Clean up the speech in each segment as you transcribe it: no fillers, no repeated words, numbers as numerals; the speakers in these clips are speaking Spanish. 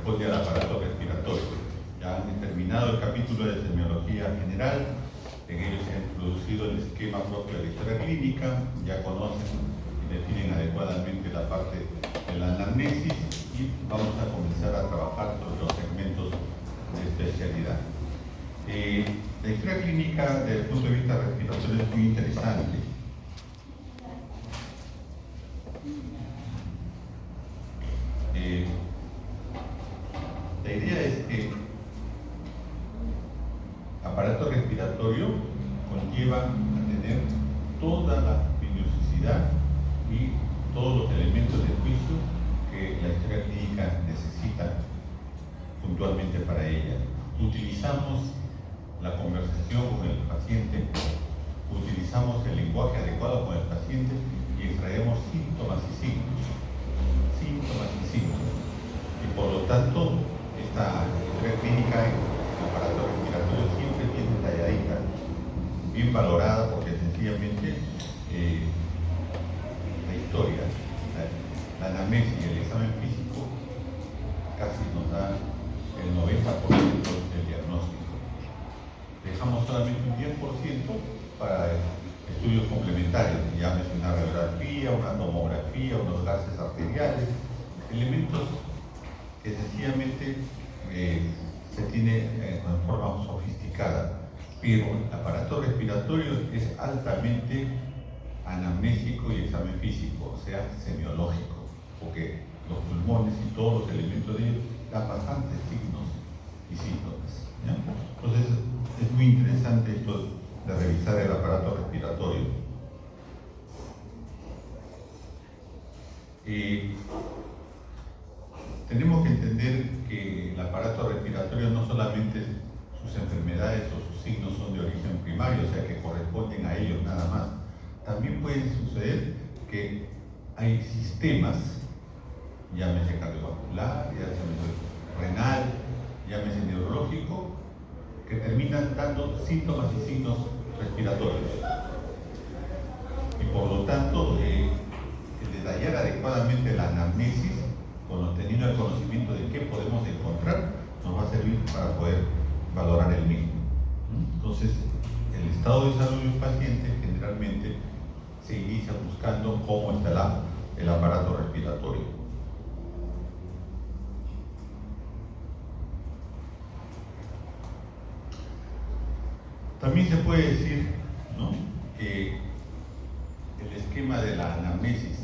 corresponde al aparato respiratorio. Ya han terminado el capítulo de semiología general, en ello se ha introducido el esquema propio de la historia clínica, ya conocen y definen adecuadamente la parte de la anamnesis y vamos a comenzar a trabajar sobre los segmentos de especialidad. La historia clínica desde el punto de vista respiratorio es muy interesante. La idea es que aparato respiratorio conlleva a tener toda la minuciosidad y todos los elementos de juicio que la historia clínica necesita puntualmente para ella. Utilizamos la conversación con el paciente, utilizamos el lenguaje adecuado con el paciente y extraemos síntomas y signos. Y por lo tanto, esta historia clínica en el aparato respiratorio siempre bien detalladita, bien valorada, porque sencillamente la historia, la anamnesis y el examen físico casi nos da el 90% del diagnóstico. Dejamos solamente un 10% para estudios complementarios, llámese una radiografía, una tomografía, unos gases arteriales, elementos que sencillamente se tiene de forma sofisticada, pero el aparato respiratorio es altamente anamnésico y examen físico, o sea, semiológico, porque los pulmones y todos los elementos de ellos dan bastantes signos y síntomas, ¿ya? Entonces es muy interesante esto de revisar el aparato respiratorio. Tenemos que entender que el aparato respiratorio no solamente sus enfermedades o sus signos son de origen primario, o sea que corresponden a ellos nada más. También puede suceder que hay sistemas, llámese cardiovascular, llámese renal, llámese neurológico, que terminan dando síntomas y signos respiratorios. Y por lo tanto, el detallar adecuadamente la anamnesis, teniendo el conocimiento de qué podemos encontrar, nos va a servir para poder valorar el mismo. Entonces, el estado de salud de un paciente generalmente se inicia buscando cómo está el aparato respiratorio. También se puede decir, ¿no?, que el esquema de la anamnesis,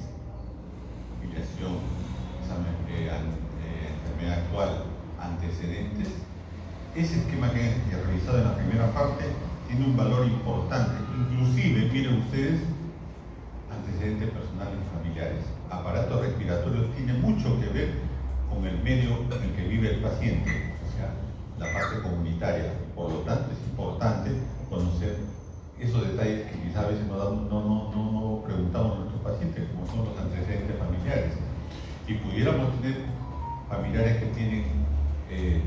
filiación, enfermedad actual, antecedentes, ese esquema que he revisado en la primera parte tiene un valor importante. Inclusive, miren ustedes, antecedentes personales y familiares. Aparato respiratorio tiene mucho que ver con el medio en el que vive el paciente, o sea, la parte comunitaria. Por lo tanto, es importante conocer esos detalles que quizás a veces no preguntamos a nuestros pacientes, como son los antecedentes familiares. Y pudiéramos tener familiares que tienen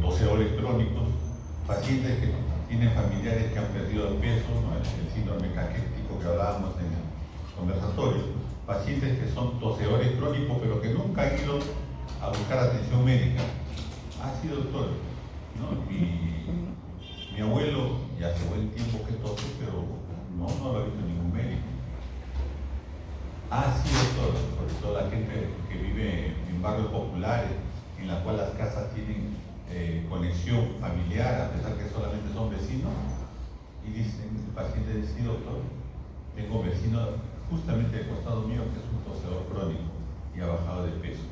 toseadores crónicos, pacientes que tienen familiares que han perdido peso, ¿no?, el síndrome caquético que hablábamos en el conversatorio, pacientes que son toseadores crónicos pero que nunca han ido a buscar atención médica. Sí, doctor, ¿no? Mi abuelo ya hace buen tiempo que tose, pero no lo ha visto ningún médico. Sí, doctor, sobre todo la gente que vive en barrios populares, en la cual las casas tienen conexión familiar, a pesar que solamente son vecinos, y dicen, el paciente dice: sí, doctor, tengo un vecino justamente al costado mío que es un tosedor crónico y ha bajado de peso.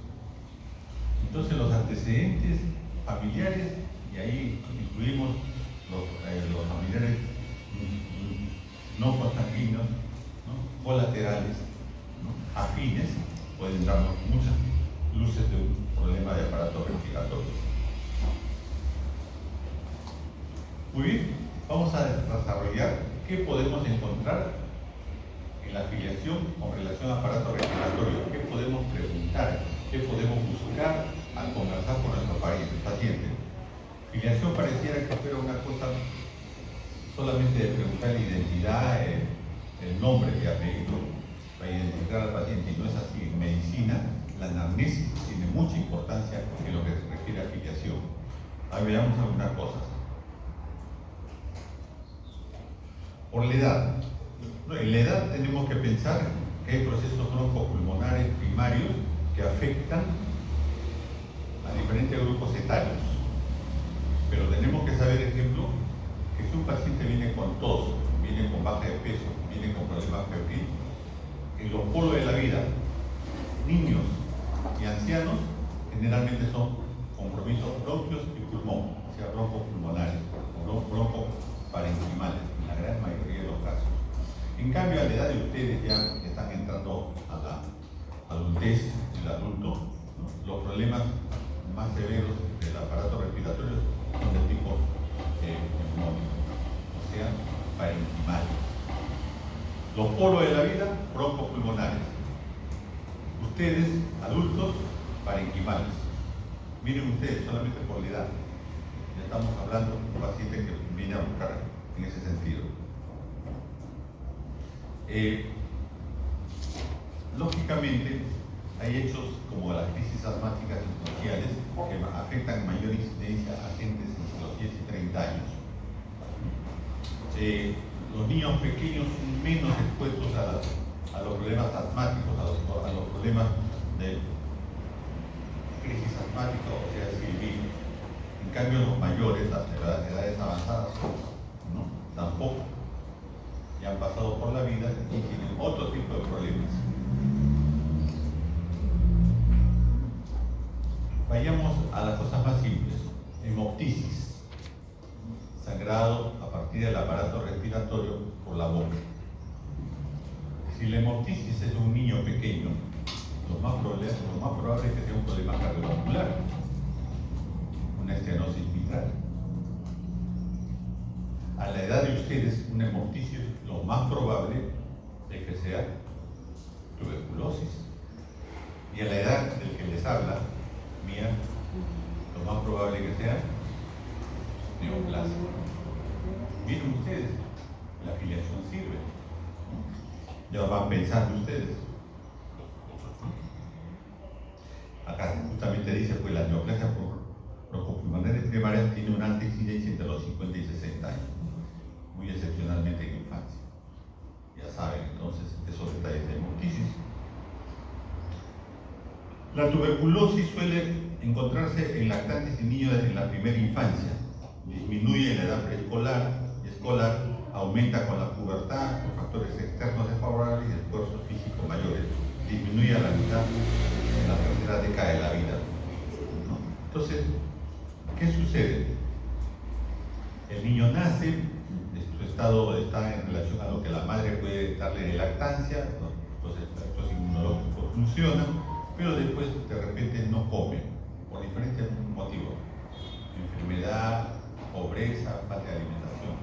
Entonces los antecedentes familiares, y ahí incluimos los familiares no consanguíneos, ¿no?, colaterales, ¿no?, afines, pueden darnos muchas luces de un problema de aparato respiratorio. Muy bien, vamos a desarrollar qué podemos encontrar en la afiliación con relación al aparato respiratorio, qué podemos preguntar, qué podemos buscar al conversar con nuestro paciente. Filiación pareciera que fuera una cosa solamente de preguntar la identidad, el nombre y apellido para identificar al paciente, y no es así. En medicina, la anamnesis tiene mucha importancia en lo que se refiere a afiliación. Ahí veamos algunas cosas. Por la edad. En la edad tenemos que pensar que hay procesos broncopulmonares primarios que afectan a diferentes grupos etarios. Pero tenemos que saber, ejemplo, que si un paciente viene con tos, viene con baja de peso, viene con problemas febriles, en los polos de la vida, niños y ancianos generalmente son compromisos bronquios y pulmón, o sea, broncopulmonares o broncoparenquimales, en la gran mayoría de los casos. En cambio, a la edad de ustedes ya están entrando a la adultez, el adulto, ¿no? Los problemas más severos del aparato respiratorio son de tipo neumónico, o sea, parenquimales. Los polos de la vida, broncopulmonares. Ustedes, adultos, parenquimales. Miren ustedes, solamente por la edad. Ya estamos hablando de un paciente que viene a buscar en ese sentido. Lógicamente, hay hechos como las crisis asmáticas iniciales que afectan mayor incidencia a agentes entre los 10 y 30 años. Los niños pequeños son menos expuestos a los problemas asmáticos, a los problemas de crisis asmática, o sea, CVD. En cambio, los mayores, las edades avanzadas, ¿no? Tampoco. Ya han pasado por la vida y tienen otro tipo de problemas. Vayamos a las cosas más simples. Hemoptisis, sangrado a partir del aparato respiratorio por la boca. Si la hemoptisis es de un niño pequeño, lo más probable es que sea un problema cardiovascular, una estenosis mitral. A la edad de ustedes, una hemoptisis, lo más probable es que sea tuberculosis. Y a la edad del que les habla, mía, lo más probable que sea neoplasia. Miren ustedes, la afiliación sirve. Ya van pensando ustedes. Acá justamente dice, pues la neoplasia broncopulmonares primarias tiene una alta incidencia entre los 50 y 60 años, muy excepcionalmente en infancia. Ya saben entonces esos detalles de hemoptisis. La tuberculosis suele encontrarse en lactantes y niños en la primera infancia. Disminuye en la edad preescolar y escolar, aumenta con la pubertad, por factores externos desfavorables y esfuerzos físicos mayores. Disminuye a la mitad en la tercera década de la vida, ¿no? Entonces, ¿qué sucede? El niño nace, su estado está en relación a lo que la madre puede darle de lactancia, ¿no? Entonces los actos inmunológicos funcionan, pero después de repente no come, por diferentes motivos. Enfermedad, pobreza, falta de alimentación,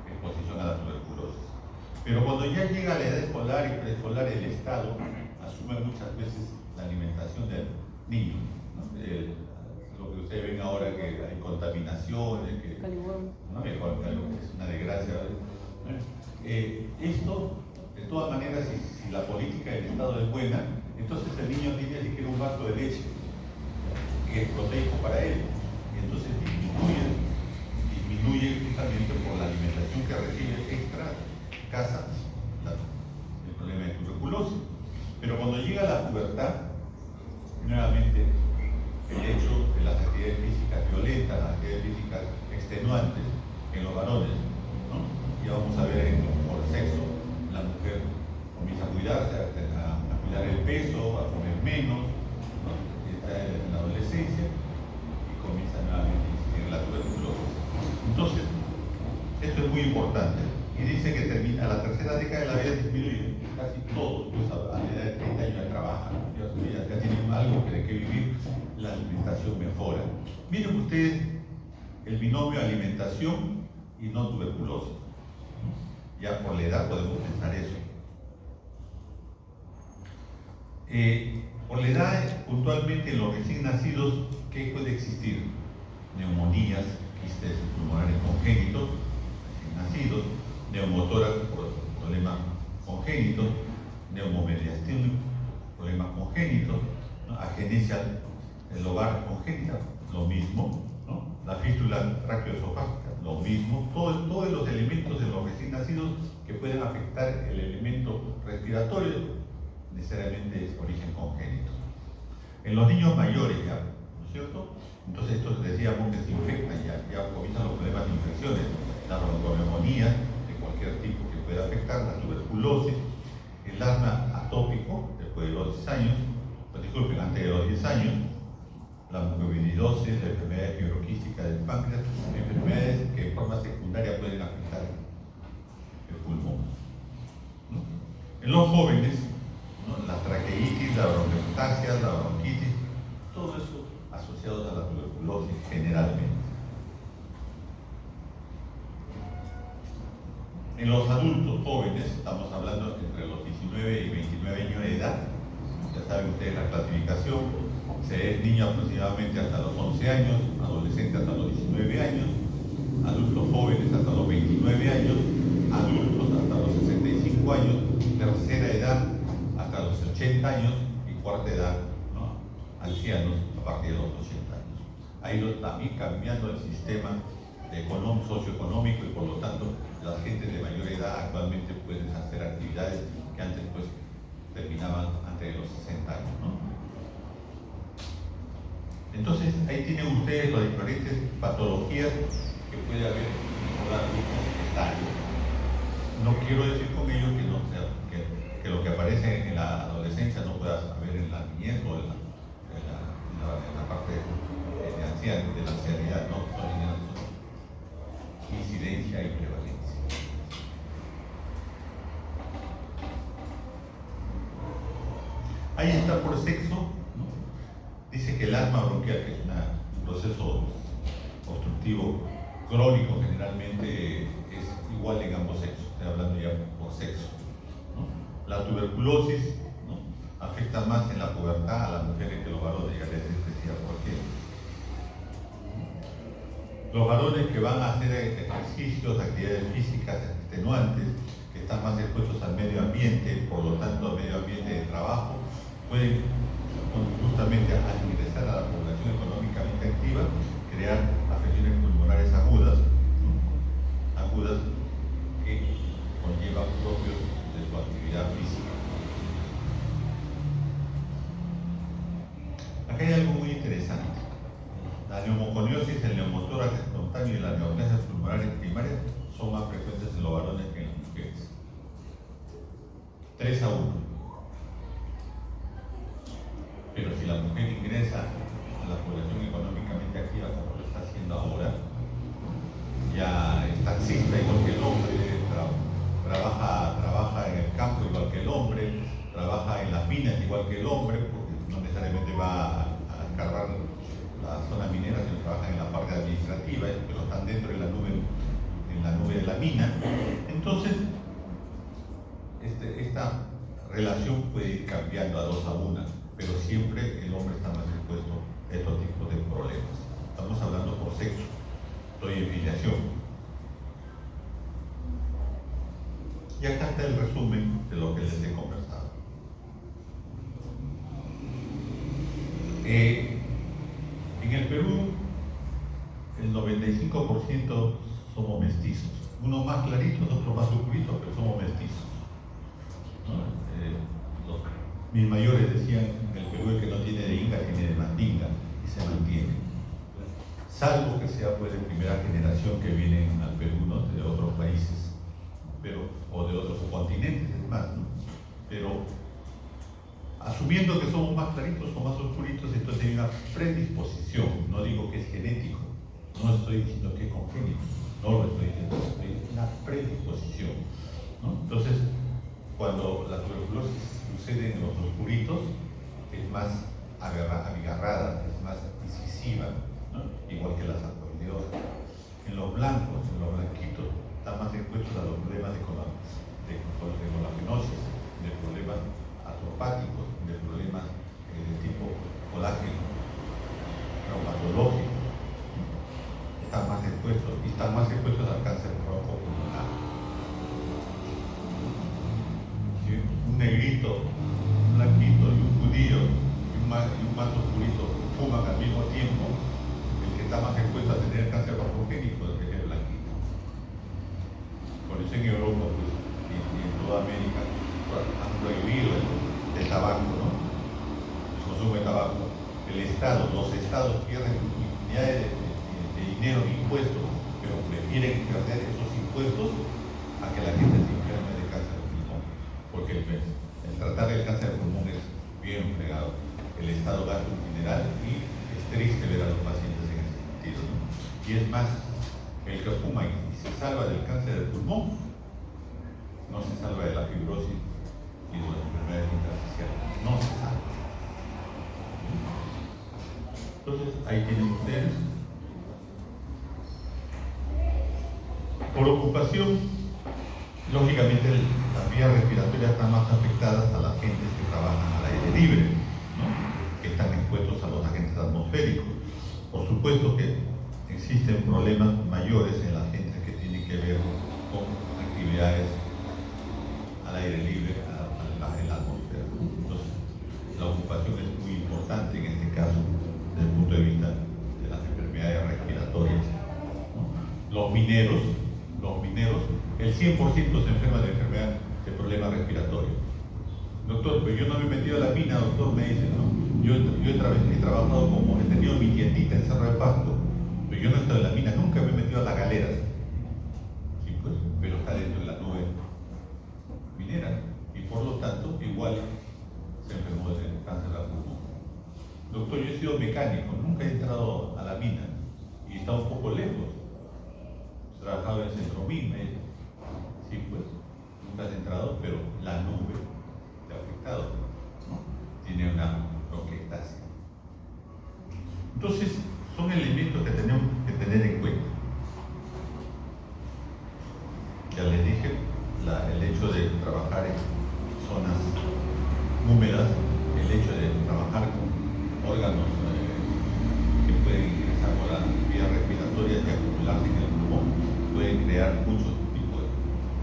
exposición a la tuberculosis. Pero cuando ya llega a la edad escolar y preescolar, el Estado asume muchas veces la alimentación del niño, ¿no? Lo que ustedes ven ahora, que hay contaminaciones, que, ¿no? Es una desgracia, ¿no? Esto, de todas maneras, si la política del Estado es buena, entonces el niño tiene siquiera un vaso de leche, que es proteico para él, y entonces disminuye justamente por la alimentación que recibe extra casa el problema de tuberculosis. Pero cuando llega la pubertad, nuevamente el hecho de las actividades físicas violentas, las actividades físicas extenuantes en los varones, ¿no? Ya vamos a ver por sexo, la mujer comienza a cuidarse, a cuidar el peso, a comer menos, ¿no? Está en la adolescencia y comienza nuevamente a incidir la tuberculosis. Entonces, esto es muy importante. Y dice que termina, a la tercera década de la vida disminuye. Casi todos, pues a la edad de 30 años ya trabajan, ya tienen algo de que vivir, la alimentación mejora. Miren ustedes el binomio alimentación y no tuberculosis. Ya por la edad podemos pensar eso. Por la edad, puntualmente en los recién nacidos, ¿qué puede existir? Neumonías, quistes pulmonares congénitos, recién nacidos, neumotórax por problemas congénitos, neumomediastínico, problemas congénitos, ¿no? Agenesia el hogar congénita, lo mismo, ¿no? La fístula traqueoesofágica, lo mismo, todos los elementos de los recién nacidos que pueden afectar el elemento respiratorio, necesariamente es origen congénito. En los niños mayores ya, ¿no es cierto? Entonces esto decíamos que se infectan, ya comienzan los problemas de infecciones, la bronconeumonía de cualquier tipo que pueda afectar, la tuberculosis, el asma atópico después de los 10 años, disculpen, antes de los 10 años, la mucoviscidosis, la enfermedad fibroquística del páncreas, enfermedades que en forma secundaria pueden afectar el pulmón, ¿no? En los jóvenes, ¿no? La traqueitis, la bronquiectasia, la bronquitis, todo eso asociado a la tuberculosis generalmente. En los adultos jóvenes, estamos hablando entre los 19 y 29 años de edad, ya saben ustedes la clasificación, se es niño aproximadamente hasta los 11 años, adolescente hasta los 19 años, adultos jóvenes hasta los 29 años, adultos hasta los 65 años, tercera edad hasta los 80 años y cuarta edad, ¿no? Ancianos a partir de los 80 años. Ha ido también cambiando el sistema socioeconómico y por lo tanto las gentes de mayor edad actualmente pueden hacer actividades que antes pues terminaban antes de los 60 años, ¿no? Entonces ahí tienen ustedes las diferentes patologías que puede haber en un adulto etario. No quiero decir con ello que lo que aparece en la adolescencia no pueda haber en la niñez o en la parte de la ancianidad, no tiene incidencia y prevalencia. Ahí está por sexo, ¿no? Dice que el asma bronquial, que es un proceso obstructivo crónico, generalmente es igual en ambos sexos, estoy hablando ya por sexo, ¿no? La tuberculosis, ¿no? Afecta más en la pubertad a las mujeres que los varones, ya les decía por qué. Los varones que van a hacer ejercicios, actividades físicas extenuantes, que están más expuestos al medio ambiente, por lo tanto al medio ambiente de trabajo, pueden justamente al ingresar a la población económicamente activa, crear afecciones pulmonares agudas, ¿no? Agudas que conllevan propios de su actividad física. Acá hay algo muy interesante. La neumoconiosis, el neumotórax espontáneo y las neoplasias pulmonares primarias son más frecuentes en los varones que en las mujeres. 3-1. Pero si la mujer ingresa a la población económicamente activa, como lo está haciendo ahora, ya es taxista igual que el hombre, trabaja en el campo igual que el hombre, trabaja en las minas igual que el hombre, porque no necesariamente va a cargar la zona minera, sino trabaja en la parte administrativa, pero están dentro de la nube de la mina. Entonces, esta relación puede ir cambiando a 2-1, pero siempre el hombre está más expuesto a estos tipos de problemas. Estamos hablando por sexo, estoy en filiación. Y acá está el resumen de lo que les he conversado. En el Perú, el 95% somos mestizos. Unos más claritos, otros más oscuritos, pero somos mestizos, ¿no? Mis mayores decían que el Perú, el que no tiene de Inga tiene de Mandinga, y se mantiene. Salvo que sea pues de primera generación que vienen al Perú, ¿no? De otros países, o de otros continentes, es más, ¿no? Pero asumiendo que somos más claritos o más oscuritos, entonces hay una predisposición, no digo que es genético, no estoy diciendo que es congénito, no lo estoy diciendo, es una predisposición, ¿no? Entonces, cuando la tuberculosis sucede en los oscuritos, es más abigarrada, es más incisiva, ¿no? Igual que la sarcoidosis. En los blancos, en los blanquitos, están más expuestos a los problemas de colagenosis, de problemas atropáticos, de problemas de tipo colágeno, reumatológico, están más expuestos al cáncer bronco-pulmonar. Si un negrito, un blanquito y un judío y un más oscurito fuman tiempo, el que está más expuesto a tener cáncer broncogenito es el blanquito. Por eso en Europa, pues, y en toda América, han prohibido el tabaco, ¿no? El consumo de tabaco. Los estados pierden infinidad de dinero en impuestos, pero prefieren perder esos impuestos a que la gente se enferme de cáncer de pulmón, porque el tratar el cáncer de pulmón es bien fregado. El Estado gasta un dineral y es triste ver a los pacientes en ese sentido, ¿no? Y es más, el que fuma y se salva del cáncer de pulmón, no se salva de la fibrosis y de las enfermedades intersticiales, no se salva. Entonces, ahí tienen ustedes. Por ocupación, lógicamente las vías respiratorias están más afectadas a las gentes que trabajan al aire libre, ¿no? Que están expuestos a los agentes atmosféricos. Por supuesto que existen problemas mayores en las gentes que tienen que ver con actividades al aire libre, en la atmósfera. Entonces, la ocupación es muy importante en este caso, desde el punto de vista de las enfermedades respiratorias, ¿no? Los mineros, el 100% se enferma de enfermedad de problemas respiratorios. Doctor, pero yo no me he metido a la mina, doctor, me dice, ¿no? Yo he trabajado he tenido mi tiendita en Cerro de Pasto, pero yo no he estado en la mina, nunca me he metido a las galeras. Sí, pues, pero está dentro de la nube minera y por lo tanto igual se enfermó de cáncer de pulmón. Doctor, yo he sido mecánico, nunca he entrado a la mina y está un poco lejos. He trabajado en Centromín, sí, pues, nunca has entrado, pero la nube te ha afectado, ¿no? Tiene una bronquiectasia. Entonces, son elementos que tenemos que tener en cuenta. Ya les dije, el hecho de trabajar en zonas húmedas, el hecho de trabajar con órganos que pueden ingresar por las vías respiratorias y acumularse en el pulmón, pueden crear muchos tipos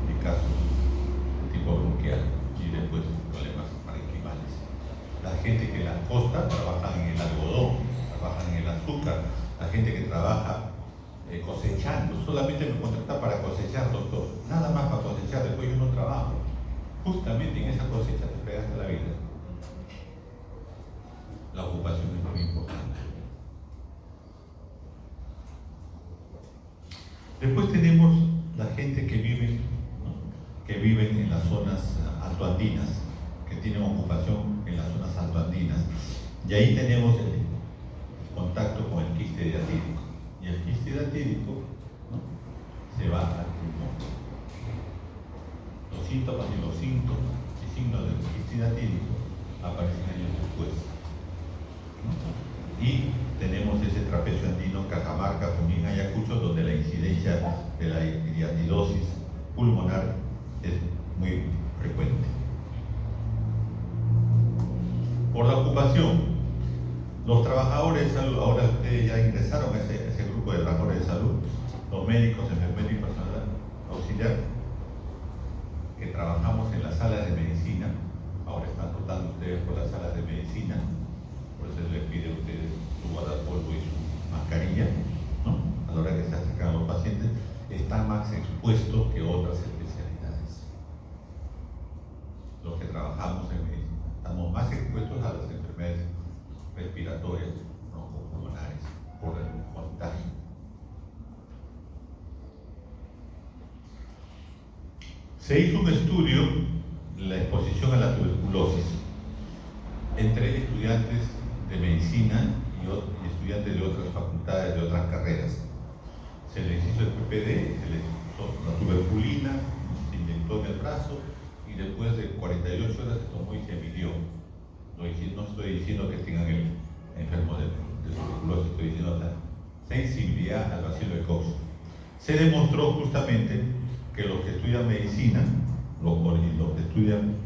de casos de tipo bronquial y después problemas parenquimales. La gente que en la costa trabaja en el algodón, trabaja en el azúcar, la gente que trabaja cosechando, solamente me contrata para cosechar, doctor, nada más para cosechar, después yo no trabajo. Justamente en esa cosecha te fregaste la vida. La ocupación es muy importante. Después tenemos la gente que vive, ¿no? Que viven en las zonas altoandinas, que tienen ocupación en las zonas altoandinas. Y ahí tenemos el contacto con el quiste diatírico. Y el quiste diatírico, ¿no? Se va al pulmón. Los síntomas y los signos del quiste diatírico aparecen años después, ¿no? Y tenemos ese trapecio andino, Cajamarca, Junín, Ayacucho, donde la incidencia de la diatidosis pulmonar es muy frecuente. Por la ocupación, los trabajadores de salud, ahora ustedes ya ingresaron a ese grupo de trabajadores de salud, los médicos, enfermeros y personal auxiliar, que trabajamos en las salas de medicina. Ahora están rotando ustedes por las salas de medicina, por eso les pide a ustedes su guardapolvo y su mascarilla, ¿no? A la hora que se acercan a los pacientes, están más expuestos que otras especialidades. Los que trabajamos en medicina estamos más expuestos a las enfermedades respiratorias, bronco-pulmonares, por el contagio. Se hizo un estudio de la exposición a la tuberculosis entre estudiantes de medicina y estudiantes de otras facultades, de otras carreras. Se les hizo el PPD, se les hizo la tuberculina, se inyectó en el brazo y después de 48 horas se tomó y se midió. No estoy diciendo que tengan el enfermo de tuberculosis, estoy diciendo la sensibilidad al bacilo de Koch. Se demostró justamente que los que estudian medicina, los que estudian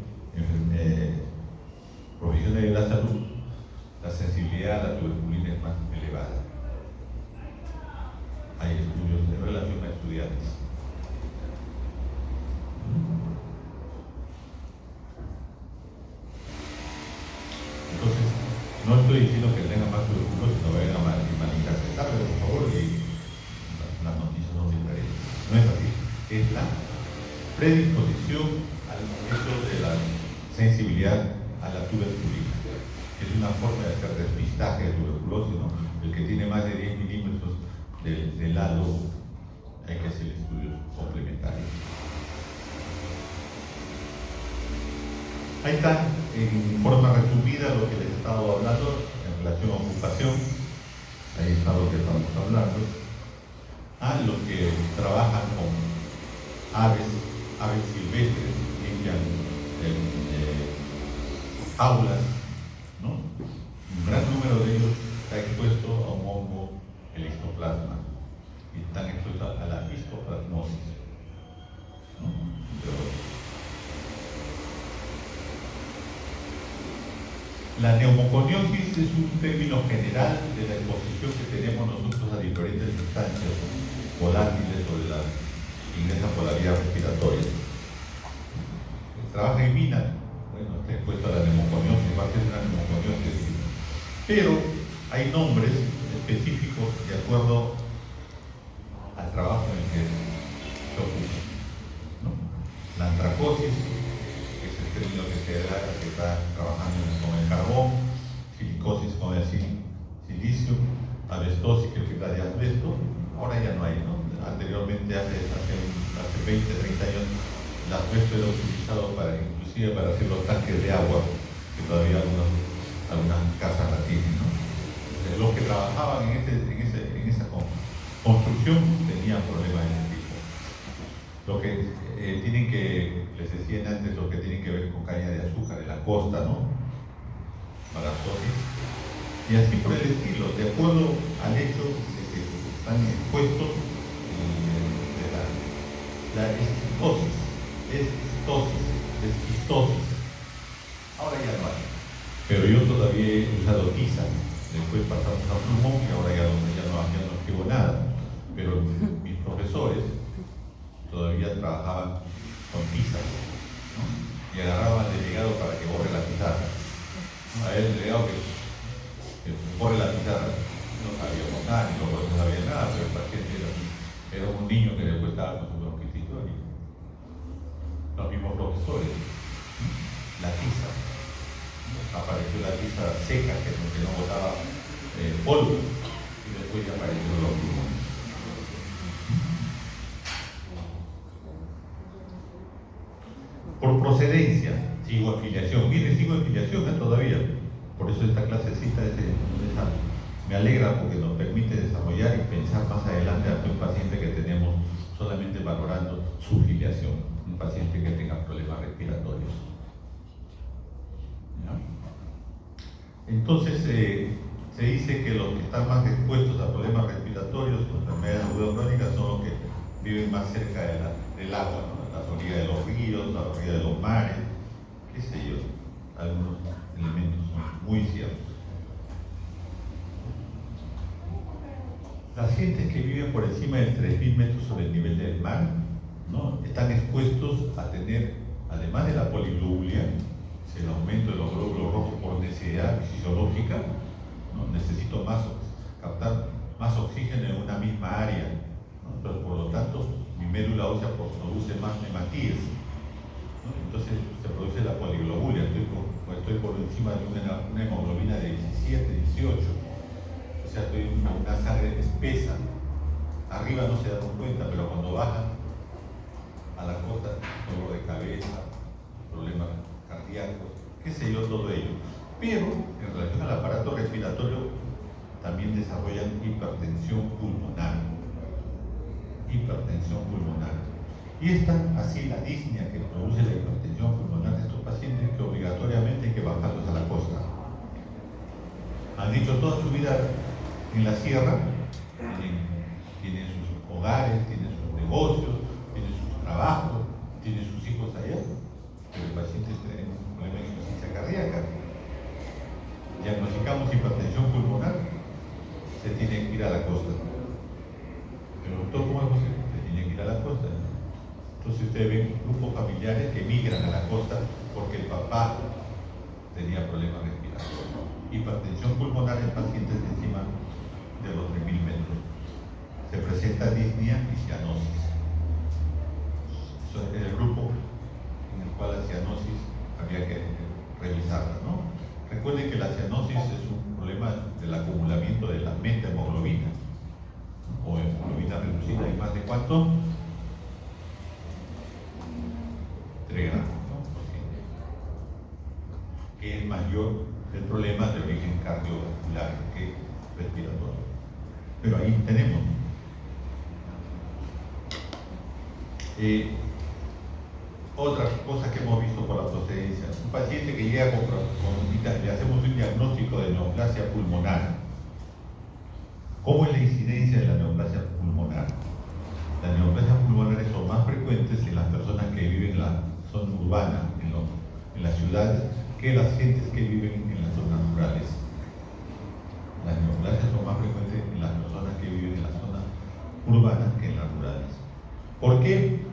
profesiones de la salud, la sensibilidad a la tuberculina es más elevada. Hay estudios en relación a estudiantes. Entonces, no estoy diciendo que tengan más tuberculosis, no vayan a mal. predisposición al hecho de la sensibilidad a la tuberculina. Es una forma de hacer despistaje de tuberculosis, ¿no? El que tiene más de 10 milímetros del halo, hay que hacer estudios complementarios. Ahí está, en forma resumida, lo que les he estado hablando en relación a ocupación. Ahí está lo que estamos hablando. Los que trabajan con aves silvestres, limpian aulas, ¿no? Un gran número de ellos está expuesto a un hongo, el histoplasma, y están expuestos a la histoplasmosis, ¿no? La neumoconiosis es un término general de la exposición que tenemos nosotros a diferentes sustancias volátiles o de la ingresa por la vía respiratoria. Trabaja en mina, bueno, está expuesto a la neumoconiosis, va a ser una neumoconiosis. Pero hay nombres específicos de acuerdo al trabajo en el que se ocupa, ¿no? La antracosis, que es el término que se da, que está trabajando con el carbón, silicosis con el silicio, abestosis, que es de asbesto. Ahora ya no hay, ¿no? Anteriormente, hace 20, 30 años, el asbesto era utilizado inclusive para hacer los tanques de agua, que todavía algunas casas la tienen, ¿no? Entonces, los que trabajaban en esa construcción tenían problemas de ese tipo. Lo que les decía antes, lo que tienen que ver con caña de azúcar en la costa, ¿no? Maratones. Y así por el estilo, de acuerdo al hecho de que están expuestos la esquistosis. Ahora ya no hay. Pero yo todavía he usado tiza. Después pasamos a plumón y ahora ya no escribo nada. Pero mis profesores todavía trabajaban con tiza, ¿no? Y agarraban al delegado para que borre la pizarra. A él el delegado que borre la pizarra. No sabíamos nada, ni los profesores sabían nada, pero el paciente era un niño que después estaba con su bronquitis. Los mismos profesores, la tiza, apareció la tiza seca, que no botaba polvo, y después ya aparecieron los pulmones. Por procedencia, sigo afiliación. Mire, sigo afiliación todavía. Por eso esta clasecita me alegra, porque nos permite desarrollar y pensar más adelante ante un paciente que tenemos solamente valorando su filiación, un paciente que tenga problemas respiratorios. ¿Ya? Entonces se dice que los que están más expuestos a problemas respiratorios o enfermedades agudas crónicas son los que viven más cerca del agua, ¿no? Las orillas de los ríos, las orillas de los mares, qué sé yo, algunos elementos son muy ciertos. Las gentes que viven por encima de 3.000 metros sobre el nivel del mar, ¿no? Están expuestos a tener, además de la poliglobulia, el aumento de los glóbulos rojos por necesidad fisiológica, ¿no? Necesito captar más oxígeno en una misma área, ¿no? Entonces, por lo tanto, mi médula ósea produce más hematíes, ¿no? Entonces se produce la poliglobulia. Estoy por encima de una hemoglobina de 17, 18. O sea, estoy en una sangre espesa. Arriba no se dan cuenta, pero cuando bajan a la costa, dolor de cabeza, problemas cardíacos, qué sé yo, todo ello. Pero en relación al aparato respiratorio, también desarrollan hipertensión pulmonar. Y esta, así la disnea que produce la hipertensión pulmonar de estos pacientes, que obligatoriamente hay que bajarlos a la costa. Han dicho toda su vida en la sierra, tienen sus hogares, tienen sus negocios, tienen sus trabajos, tienen sus hijos allá, pero el paciente tiene un problema de insuficiencia cardíaca. Diagnosticamos hipertensión pulmonar, se tiene que ir a la costa. Pero doctor, ¿cómo es posible? Se tiene que ir a la costa. Entonces ustedes ven grupos familiares que migran a la costa porque el papá tenía problemas respiratorios. Hipertensión pulmonar en pacientes encima de los 3.000 metros. Se presenta disnea y cianosis. Entonces, es el grupo en el cual la cianosis habría que revisarla, ¿no? Recuerden que la cianosis es un problema del acumulamiento de la metahemoglobina, ¿no? O hemoglobina reducida, ¿y más de cuánto? 3 gramos, ¿no? Que es mayor el problema de origen cardiovascular que respiratorio. Pero ahí tenemos. Otra cosa que hemos visto por la procedencia, un paciente que llega le hacemos un diagnóstico de neoplasia pulmonar. ¿Cómo es la incidencia de la neoplasia pulmonar? Las neoplasias pulmonares son más frecuentes en las personas que viven en la zona urbana, en las ciudades, que las gentes que viven en las zonas rurales. Las neoplasias son más frecuentes en las personas que viven en las zonas urbanas que en las rurales. ¿Por qué?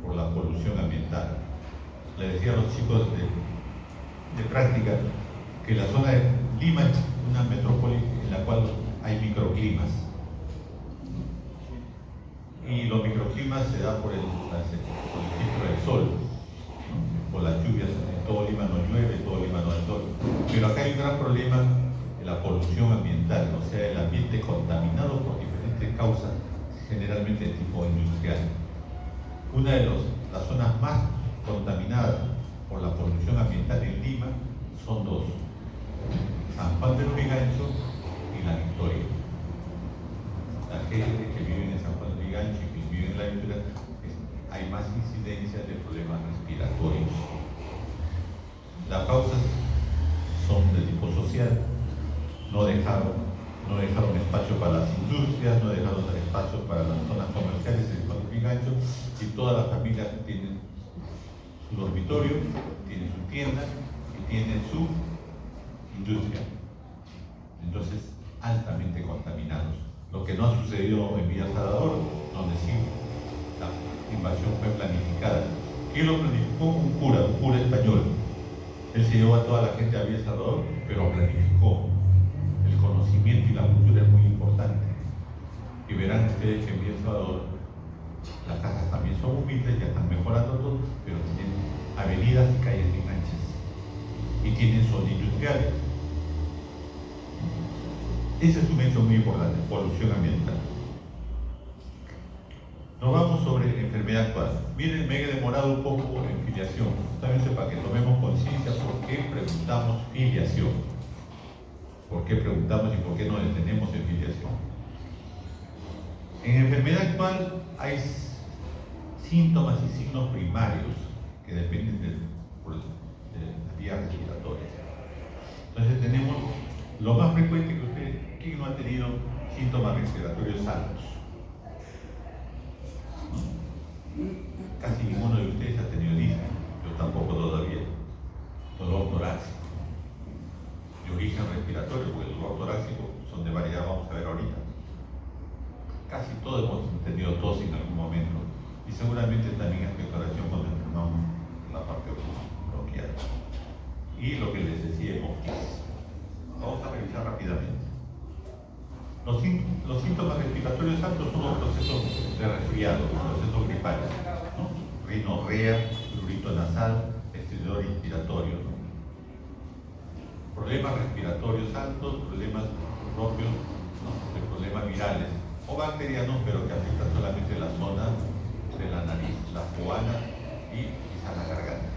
Por la polución ambiental. Le decía a los chicos de práctica que la zona de Lima es una metrópoli en la cual hay microclimas. Y los microclimas se dan por el filtro del sol, ¿no? Por las lluvias. En todo Lima no llueve, en todo Lima no hay sol. Pero acá hay un gran problema de la polución ambiental, o sea, el ambiente contaminado por diferentes causas, generalmente de tipo industrial. Una de las zonas más contaminadas por la polución ambiental en Lima son dos: San Juan del Lurigancho y La Victoria. La gente que vive en San Juan del Lurigancho y que vive en La Victoria, hay más incidencia de problemas respiratorios. Las causas son de tipo social. No dejaron espacio para las industrias, no dejaron espacio para las zonas comerciales en San Juan del Lurigancho, y todas las familias tienen su dormitorio, tienen su tienda y tienen su industria. Entonces, altamente contaminados. Lo que no ha sucedido en Villa Salvador, donde sí la invasión fue planificada. ¿Quién lo planificó? Un cura español. Él se llevó a toda la gente a Villa Salvador, pero planificó. El conocimiento y la cultura es muy importante. Y verán ustedes que en Villa Salvador las casas también son humildes, ya están mejorando todo, pero tienen avenidas y calles bien anchas. Y tienen zona industrial. Ese es un hecho muy importante, polución ambiental. Nos vamos sobre enfermedad actual. Miren, me he demorado un poco en filiación, justamente para que tomemos conciencia por qué preguntamos filiación. ¿Por qué preguntamos y por qué nos detenemos en filiación? En enfermedad actual hay síntomas y signos primarios que dependen de las vías respiratorias. Entonces tenemos lo más frecuente que usted, ¿quién no ha tenido síntomas respiratorios altos? Casi ninguno de ustedes ha tenido disnea, yo tampoco todavía. Dolor torácico, de origen respiratorio, porque el dolor torácico son de variedad, vamos a ver ahorita. Casi todos hemos tenido tos en algún momento, y seguramente también expectoración cuando enfermamos la parte bronquial. Y lo que les decía, hemoptisis. Vamos a revisar rápidamente. Los síntomas respiratorios altos son los procesos de resfriado, los procesos gripales, ¿no? Rinorrea, prurito nasal, estridor inspiratorio, ¿no? Problemas respiratorios altos, problemas propios, ¿no? De problemas virales o bacterianos, pero que afectan solamente la zona de la nariz, las foanas y quizás la garganta.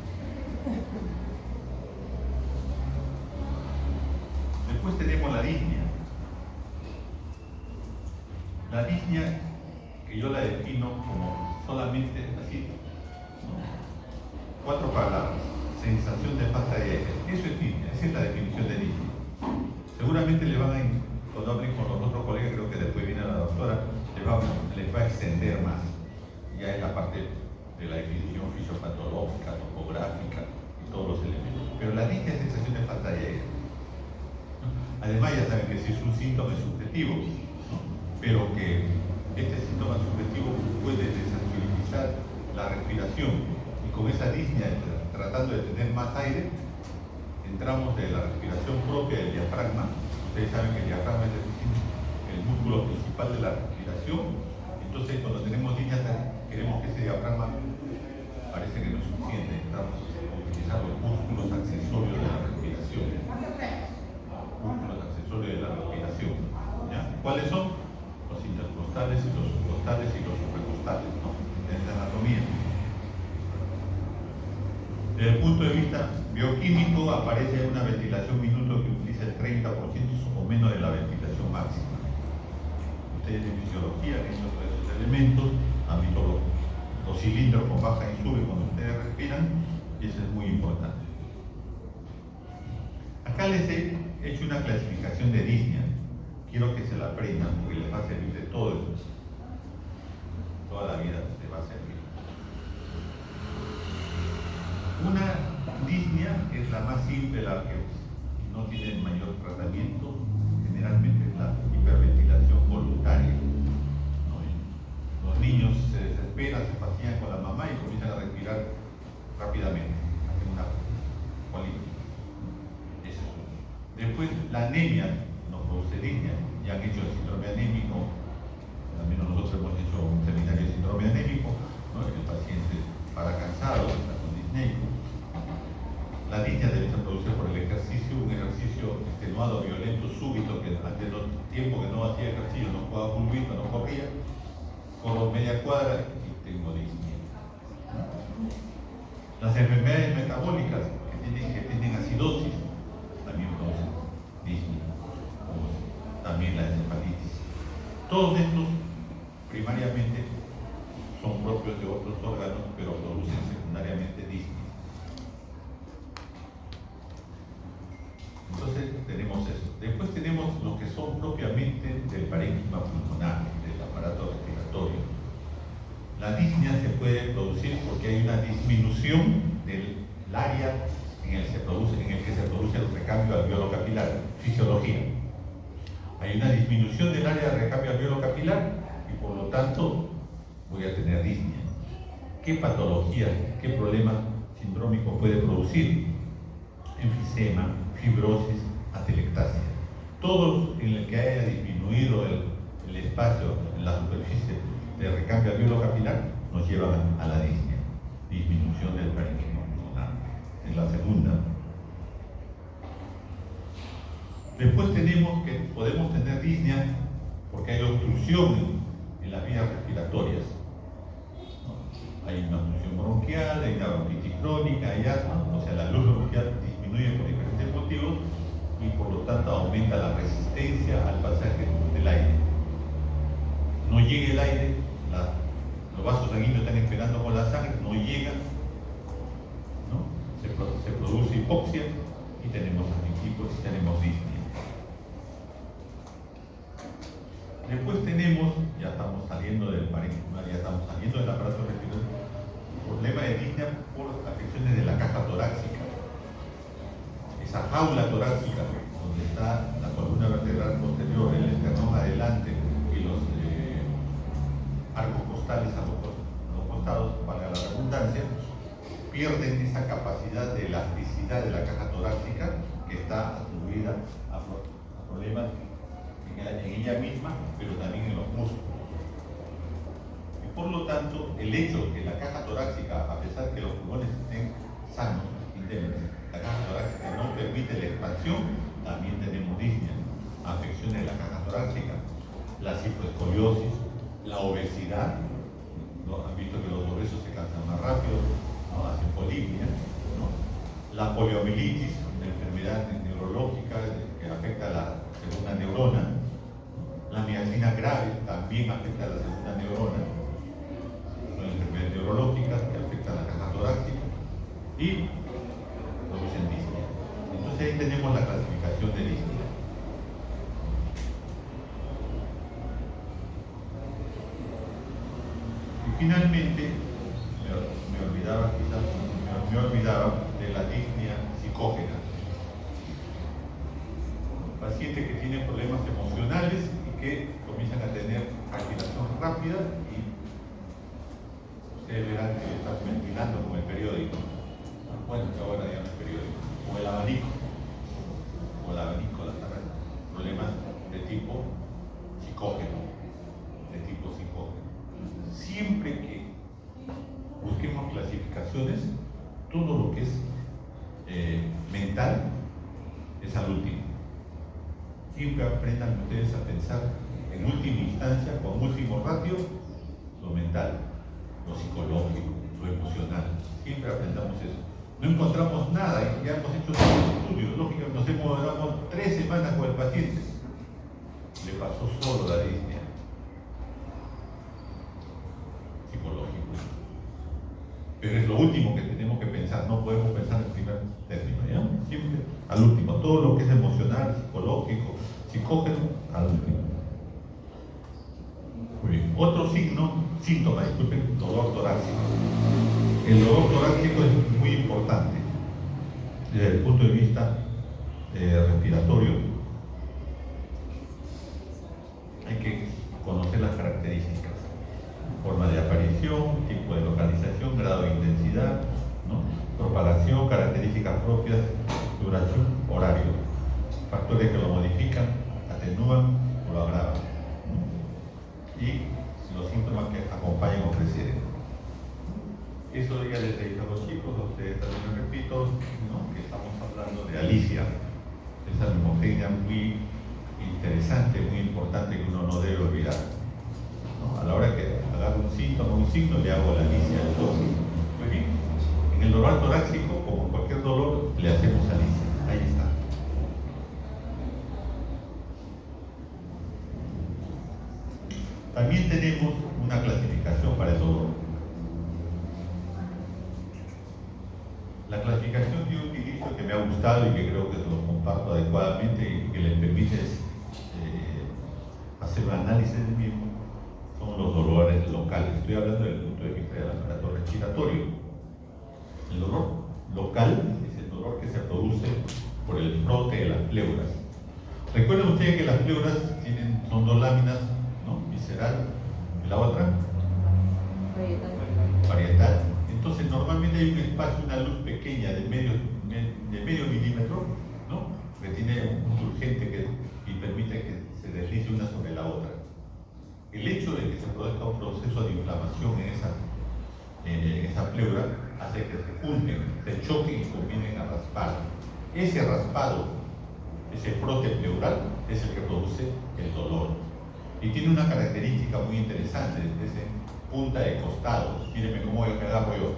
Después tenemos la disnea. La disnea, que yo la defino como solamente así, ¿no? 4 palabras: sensación de falta de aire. Eso es disnea, esa es la definición de disnea. Seguramente le van a, cuando hablen con los otros colegas, creo que después viene la doctora, les va a extender más. Ya es la parte de la definición fisiopatológica, topográfica y todos los elementos. Pero la disnea es sensación de falta de aire. Además, ya saben que si es un síntoma es subjetivo, ¿no? Pero que este síntoma subjetivo puede desensibilizar la respiración, y con esa disnea, tratando de tener más aire, entramos de la respiración propia del diafragma. Ustedes saben que el diafragma es el músculo principal de la respiración. Entonces, cuando tenemos disnea, queremos que ese diafragma parece que no es suficiente, necesitamos utilizar los músculos accesorios de la respiración. Músculos accesorios de la respiración. ¿Ya? ¿Cuáles son? Los intercostales y los subcostales y los supracostales, ¿no? En la anatomía. Desde el punto de vista bioquímico, aparece una ventilación minuto que utiliza el 30% o menos de la ventilación máxima. Ustedes en fisiología han visto todos esos elementos, han visto los cilindros con baja y sube cuando ustedes respiran, y eso es muy importante. Acá les he hecho una clasificación de disnea. Quiero que se la aprendan porque les va a servir de todo eso. Toda la vida les va a servir. Una disnea es la más simple, la que no tiene mayor tratamiento, generalmente es la hiperventilación voluntaria. ¿No? Los niños se desesperan, se fascinan con la mamá y comienzan a respirar rápidamente, hacen una colita. Eso es uno. Después, la anemia no produce disnea. Ya han hecho el síndrome anémico, al menos nosotros hemos hecho un seminario de síndrome anémico, ¿no? El paciente para cansado está con disneico. La disnea debe ser producida por el ejercicio, un ejercicio extenuado, violento, súbito, que hace tiempo que no hacía ejercicio, no jugaba fulbito, no corría, corro media cuadra y tengo disnea. Las enfermedades metabólicas que tienen acidosis también producen disnea. También la encefalitis. Todos estos primariamente son propios de otros órganos, pero producen secundariamente disnea. Entonces tenemos eso. Después tenemos los que son propiamente del parénquima pulmonar, del aparato respiratorio. La disnea se puede producir porque hay una disminución del área en el que se produce el recambio alveolo capilar, fisiología. Hay una disminución del área de recambio alveolo capilar y por lo tanto voy a tener disnea. ¿Qué patología, qué problema sindrómico puede producir? Enfisema, fibrosis, atelectasia. Todos en el que haya disminuido el espacio en la superficie de recambio alveolo capilar nos llevan a la disnea, disminución del parénquima pulmonar. Es la segunda. Después tenemos que podemos tener disnea porque hay obstrucción en las vías respiratorias. Hay una obstrucción bronquial, hay una bronquitis crónica, hay asma, o sea, la luz bronquial disminuye por diferentes motivos y por lo tanto aumenta la resistencia al pasaje del aire. No llega el aire, los vasos sanguíneos están esperando con la sangre, no llegan, ¿no? Se produce hipoxia y tenemos antiquipos y tenemos disnea. Después tenemos, ya estamos saliendo del parénquima, ya estamos saliendo del aparato respiratorio, problema de disnea por afecciones de la caja torácica. Esa jaula torácica, donde está la columna vertebral posterior, el esternón adelante y los arcos costales a los costados, valga la redundancia, pierden esa capacidad de elasticidad de la caja torácica que está atribuida a problemas en ella misma, pero también en los músculos. Y por lo tanto, el hecho que la caja torácica, a pesar que los pulmones estén sanos, indemnes, la caja torácica no permite la expansión, también tenemos disnea, afecciones de la caja torácica, la cifoescoliosis, la obesidad, ¿no? Han visto que los obesos se cansan más rápido, ¿no? Hacen polipnia, ¿no? La poliomielitis, una enfermedad neurológica que afecta a la segunda neurona. La miastenia grave también afecta a la segunda neurona. Son enfermedades neurológicas que afectan a la caja torácica y producen disnea. Entonces ahí tenemos la clasificación de disnea. Y finalmente, me olvidaba de la disnea psicógena. Pacientes que tienen problemas emocionales y que comienzan a tener respiración rápida y ustedes verán que están ventilando con el periódico. Bueno, que ahora ya no es periódico, o el abanico, problemas de tipo psicógeno, siempre que busquemos clasificación emociones, todo lo que es mental es al último. Siempre aprendan ustedes a pensar en última instancia, con último ratio, lo mental, lo psicológico, lo emocional. Siempre aprendamos eso. No encontramos nada, ya hemos hecho estudios, lógicamente nos demoramos 3 semanas con el paciente. Le pasó solo la disnea. Psicológico. Pero es lo último que tenemos que pensar, no podemos pensar en primer término, ¿ya? Siempre al último, todo lo que es emocional, psicológico, psicógeno, al último. Muy bien. Otro síntoma, disculpen, dolor torácico. El dolor torácico es muy importante desde el punto de vista respiratorio. Hay que conocer las características, forma de aparición, tipo de localización, grado de intensidad, ¿no? Propagación, características propias, duración, horario, factores que lo modifican, atenúan o lo agravan, ¿no? Y los síntomas que acompañan o preceden. Eso ya les he dicho a los chicos, a ustedes también lo repito, ¿no? Que estamos hablando de Alicia, esa mnemotecnia muy interesante, muy importante que uno no debe olvidar, ¿no? A la hora que agarro un síntoma, un signo, le hago la Alicia al todo. Muy bien. En el dolor torácico, como en cualquier dolor, le hacemos Alicia. Ahí está. También tenemos una clasificación para el dolor. La clasificación que yo utilizo, que me ha gustado y que creo que se lo comparto adecuadamente y que les permite hacer un análisis del mismo, son los dolores locales. Estoy hablando desde el punto de vista del aparato respiratorio. El dolor local es el dolor que se produce por el frote de las pleuras. Recuerden ustedes que las pleuras son 2 láminas, ¿no? Visceral, y la otra parietal. Entonces normalmente hay un espacio, una luz pequeña de medio milímetro, ¿no? Que tiene un surgente y permite que se deslice una sobre la otra. El hecho de que se produzca un proceso de inflamación en esa pleura hace que se junten, se choquen y comiencen a raspar. Ese raspado, ese frote pleural, es el que produce el dolor. Y tiene una característica muy interesante, es punta de costado. Mírenme cómo me agarro yo.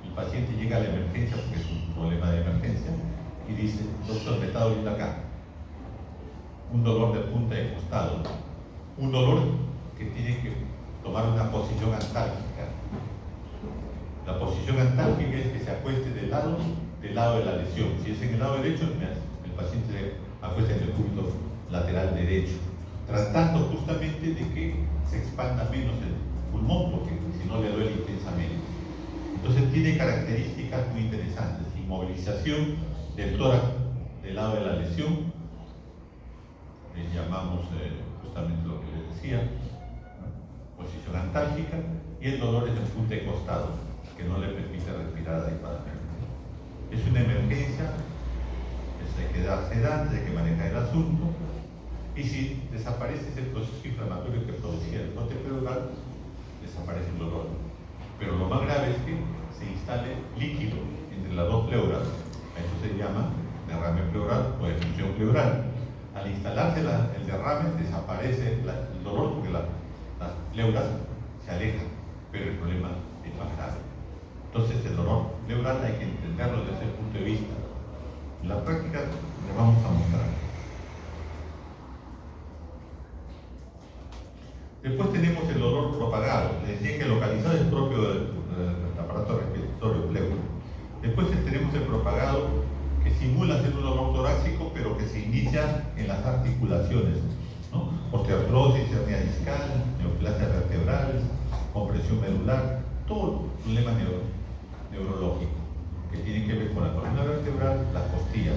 El paciente llega a la emergencia porque es un problema de emergencia y dice: doctor, me está doliendo acá. Un dolor de punta de costado. Un dolor que tiene que tomar una posición antálgica. La posición antálgica es que se acueste del lado de la lesión. Si es en el lado derecho, el paciente se acuesta en el cúbito lateral derecho, tratando justamente de que se expanda menos el pulmón, porque si no le duele intensamente. Entonces tiene características muy interesantes: inmovilización del tórax del lado de la lesión, le llamamos justamente lo que les decía, ¿no? Posición antálgica, y el dolor es en punta de costado, que no le permite respirar adecuadamente. Es una emergencia, hay que dar sedantes, hay que manejar el asunto, y si desaparece ese proceso inflamatorio que producía el frote pleural, desaparece el dolor. Pero lo más grave es que se instale líquido entre las 2 pleuras. Eso se llama derrame pleural o effusión pleural. Al instalarse el derrame, desaparece el dolor porque las pleuras se alejan, pero el problema es más grave. Entonces el dolor pleural hay que entenderlo desde ese punto de vista. En la práctica le vamos a mostrar. Después tenemos el dolor propagado. Les decía que localizado es propio del aparato respiratorio pleura. Después tenemos el propagado, que simula ser un dolor torácico, pero que se inicia en las articulaciones, ¿no? Osteoartrosis, hernia discal, neoplasias vertebrales, compresión medular, todo problema neurológico que tiene que ver con la columna vertebral, las costillas.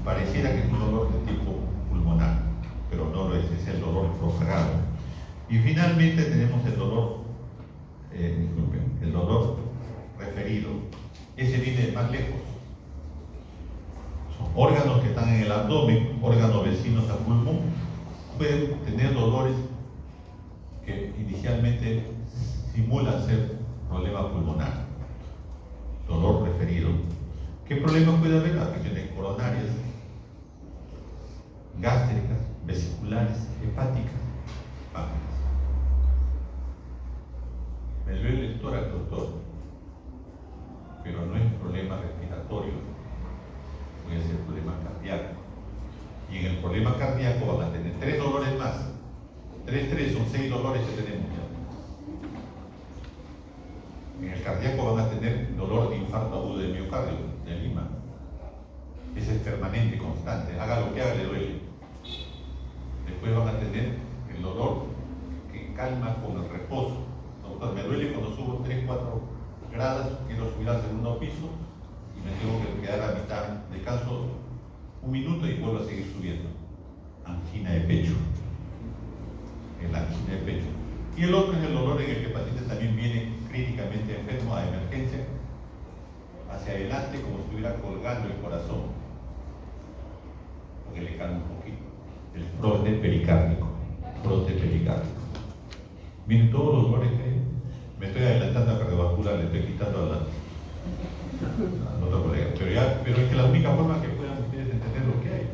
Pareciera que es un dolor de tipo pulmonar, pero no lo es el dolor propagado. Y finalmente tenemos el dolor, el dolor referido. Ese viene más lejos. Son órganos que están en el abdomen, órganos vecinos al pulmón, pueden tener dolores que inicialmente simulan ser problema pulmonar. dolor referido. ¿Qué problemas puede haber? Afecciones coronarias, gástricas, vesiculares, hepáticas, páncreas. Me duele el tórax, doctor, pero no es problema respiratorio, puede ser problema cardíaco. Y en el problema cardíaco van a tener 3 dolores más. 3 son 6 dolores que tenemos ya. En el cardíaco van a tener dolor de infarto agudo de miocardio, de Lima. Ese es permanente, constante. Haga lo que haga, le duele. Después van a tener el dolor que calma con el reposo. Doctor, me duele cuando subo 3, 4 gradas, quiero subir al segundo piso y me tengo que quedar a mitad. Descanso 1 minuto y vuelvo a seguir subiendo. Angina de pecho. La angina de pecho. Y el otro es el dolor en el que el paciente también viene críticamente enfermo a emergencia, hacia adelante como si estuviera colgando el corazón, porque le calma un poquito. El frote pericárdico. Miren todos los dolores que hay. Me estoy adelantando a cardiovascular, le estoy quitando al otro colega. Pero es que la única forma que puedan ustedes entender lo que hay.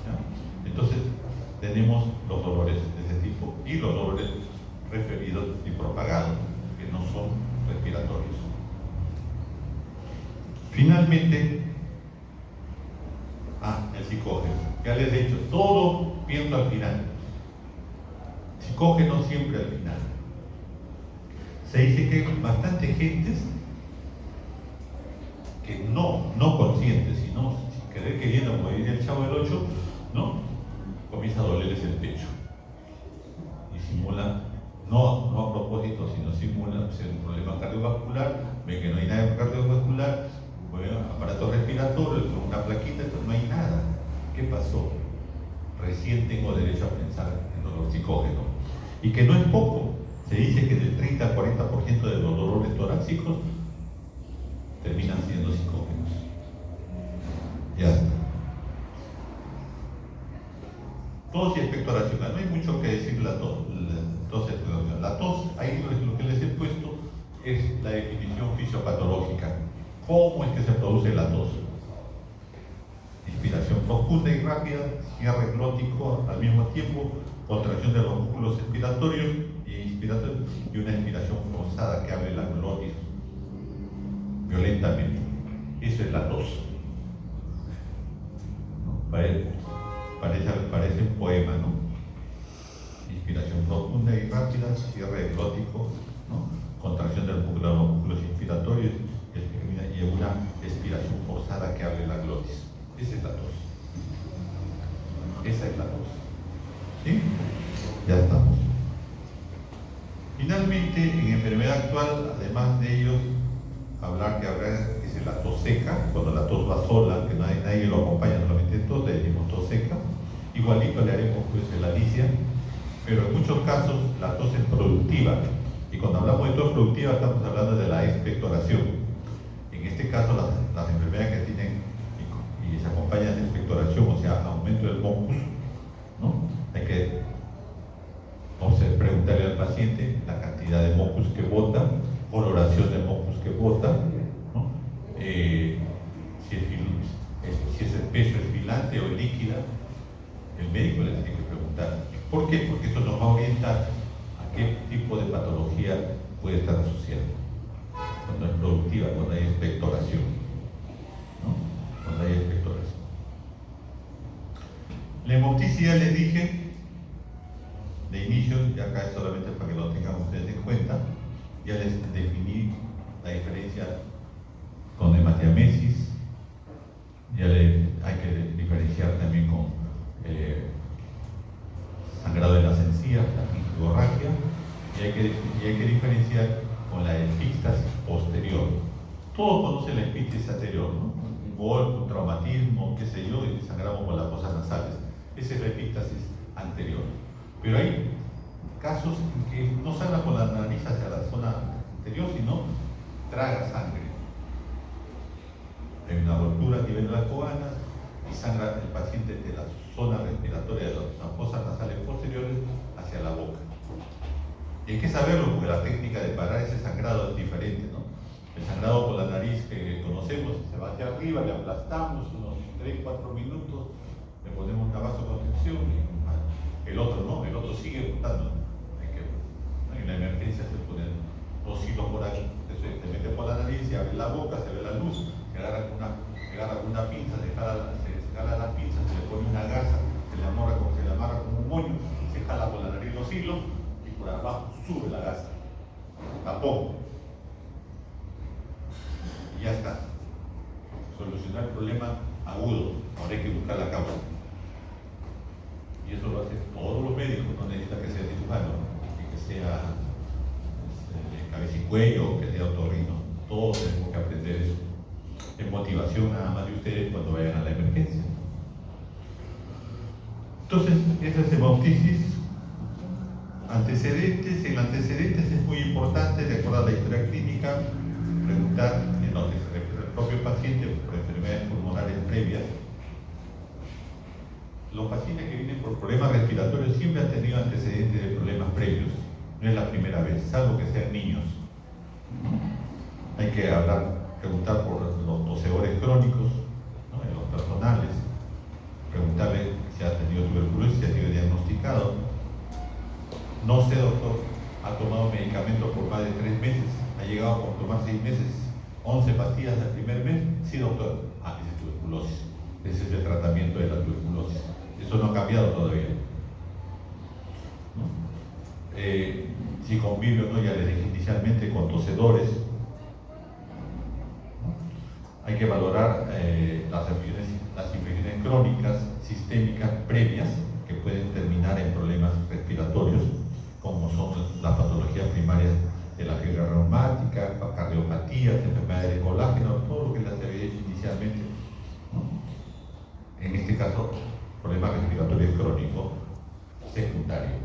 ¿Ya? Entonces, tenemos los dolores de ese tipo y los dolores referidos y propagados, que no son respiratorios. Finalmente, el psicógeno. Ya les he dicho, todo pienso al final. Psicógeno siempre al final. Se dice que hay bastante gentes que no conscientes, sino sin querer queriendo, como diría el Chavo del 8, ¿no? Comienza a dolerles el pecho y simula, no a propósito, sino simula un problema cardiovascular, ve que no hay nada cardiovascular, bueno, aparato respiratorio, con una plaquita, entonces no hay nada. ¿Qué pasó? Recién tengo derecho a pensar en dolor psicógeno. Y que no es poco, se dice que del 30 al 40% de los dolores torácicos terminan siendo psicógenos. Ya está. Tos y expectoración. No hay mucho que decir la tos y expectoración. La tos, ahí lo que les he puesto es la definición fisiopatológica. ¿Cómo es que se produce la tos? Inspiración profunda y rápida, cierre glótico al mismo tiempo, contracción de los músculos expiratorios y una expiración forzada que abre la glotis violentamente. Eso es la tos. ¿No? Parece un poema, ¿no? Inspiración profunda y rápida, cierre glótico, ¿no? Contracción de los músculos inspiratorios y una expiración forzada que abre la glotis. Esa es la tos. Esa es la tos. ¿Sí? Ya estamos. Finalmente, en enfermedad actual, además de ellos, hablar que es la tos seca, cuando la tos va sola, que nadie lo acompaña, solamente tos, le decimos tos seca. Igualito le haremos pues la licia, pero en muchos casos la tos es productiva. Y cuando hablamos de tos productiva, estamos hablando de la expectoración. En este caso, las enfermedades que tienen y se acompañan de expectoración, o sea, aumento del mucus, ¿no? Hay que preguntarle al paciente la cantidad de mucus que bota, coloración de mucus que bota, ¿no? Si es espeso, es filante o líquida, el médico le tiene que preguntar. ¿Por qué? Porque eso nos va a orientar a qué tipo de patología puede estar asociada. Cuando es productiva, cuando hay expectoración, ¿no? Cuando hay expectoración. La hemoptisis ya les dije de inicio, y acá es solamente para que lo tengan ustedes en cuenta, ya les definí la diferencia con hematiamesis, hay que diferenciar también con sangrado de las encías, la hemorragia, y hay que diferenciar con la epístasis posterior. Todos conocen la epístasis anterior, ¿no? Un golpe, un traumatismo, qué sé yo, y sangramos por las fosas nasales. Esa es la epístasis anterior. Pero hay casos en que no sangra por la nariz hacia la zona anterior, sino traga sangre. Hay una rotura a nivel de las coanas y sangra el paciente de la zona respiratoria de las fosas nasales posteriores hacia la boca. Y hay que saberlo porque la técnica de parar ese sangrado es diferente, ¿no? El sangrado por la nariz que conocemos se va hacia arriba, le aplastamos unos 3-4 minutos, le ponemos una vasoconstricción y el otro no, el otro sigue botando. En la emergencia se ponen 2 hilos por ahí, se mete por la nariz, se abre la boca, se ve la luz, se agarra con una pinza, se jala la pinza, se le pone una gasa, se le amarra como un moño, se jala por la nariz los hilos y por abajo sube la gasa, tapón. Y ya está. Solucionar el problema agudo, ahora hay que buscar la causa. Y eso lo hacen todos los médicos, no necesita que sea cirujano, que sea cabeza y cuello, que sea otorrino. Todos tenemos que aprender eso. Es motivación nada más de ustedes cuando vayan a la emergencia. Entonces, esa es hemoptisis. Antecedentes. En antecedentes es muy importante, de acuerdo a la historia clínica, preguntar en lo que se refiere al propio paciente por enfermedades pulmonares previas. Los pacientes que vienen por problemas respiratorios siempre han tenido antecedentes de problemas previos. No es la primera vez, salvo que sean niños. Hay que preguntar por los tosedores crónicos, ¿no? En los personales, preguntarle si ha tenido tuberculosis, si ha sido diagnosticado. No sé, doctor, ha tomado medicamentos por más de 3 meses, ha llegado a tomar 6 meses, 11 pastillas el primer mes. Sí, doctor. Esa es tuberculosis. Ese es el tratamiento de la tuberculosis. Eso no ha cambiado todavía. ¿No? Si convive o no, ya les dije inicialmente, con tosedores. ¿No? Hay que valorar las infecciones crónicas, sistémicas, previas, que pueden terminar en problemas respiratorios, como son las patologías primarias de la fiebre reumática, cardiopatías, enfermedades de colágeno, todo lo que les había dicho inicialmente, ¿no? En este caso, problemas respiratorios crónicos secundarios.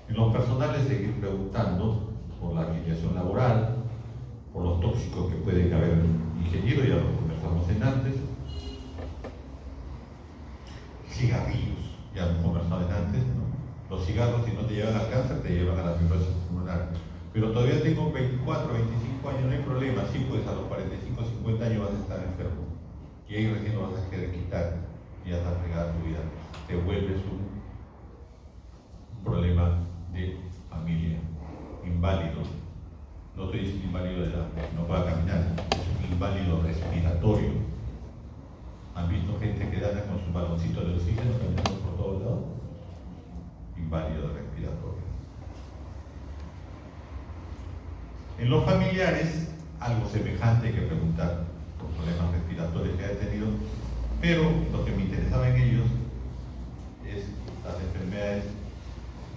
En los personales, seguir preguntando por la afiliación laboral, por los tóxicos que pueden haber ingerido, ya lo conversamos en antes. Cigarrillos, ya lo conversamos en antes, ¿no? Los cigarros, si no te llevan al cáncer, te llevan a la fibrosis pulmonar. Pero todavía tengo 24, 25 años, no hay problema. Sí, pues a los 45, 50 años vas a estar enfermo. Y ahí recién lo vas a querer quitar y ya está fregada tu vida. Te vuelves un problema de familia, inválido. No estoy diciendo inválido de edad, no pueda caminar, es un inválido respiratorio. ¿Han visto gente que anda con su baloncito de oxígeno caminando por todos lados? Inválido respiratorio. En los familiares, algo semejante, hay que preguntar por problemas respiratorios que haya tenido, pero lo que me interesaba en ellos es las enfermedades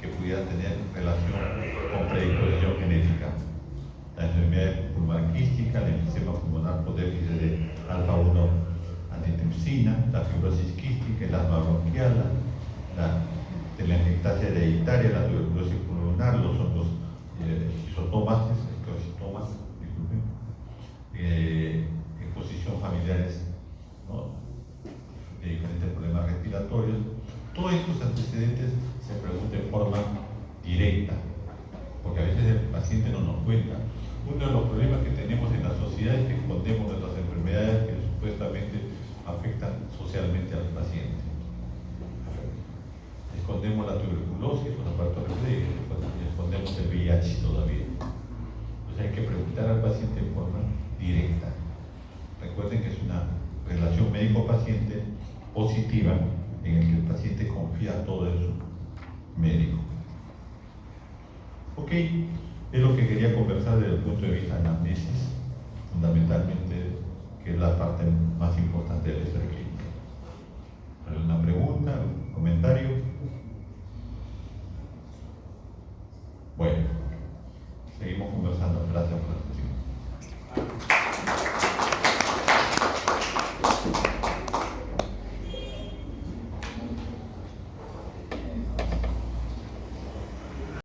que pudieran tener relación con predisposición genética. La enfermedad pulmonar quística, el enfisema pulmonar por déficit de alfa-1 antitrypsina, la fibrosis quística, el asma bronquial, la telangiectasia hereditaria, la tuberculosis pulmonar, los hongos esclerotomas, exposición familiares, ¿no? De diferentes problemas respiratorios. Todos estos antecedentes se preguntan en forma directa, porque a veces el paciente no nos cuenta. Uno de los problemas que tenemos en la sociedad es que escondemos nuestras enfermedades que supuestamente afectan socialmente al paciente. Escondemos la tuberculosis, los aparatos reflejos, y escondemos el VIH todavía. Entonces hay que preguntar al paciente en forma directa. Recuerden que es una relación médico-paciente positiva en el que el paciente confía todo en su médico. Ok, es lo que quería conversar desde el punto de vista de anamnesis, fundamentalmente, que es la parte más importante de la historia clínica. ¿Alguna pregunta, algún comentario?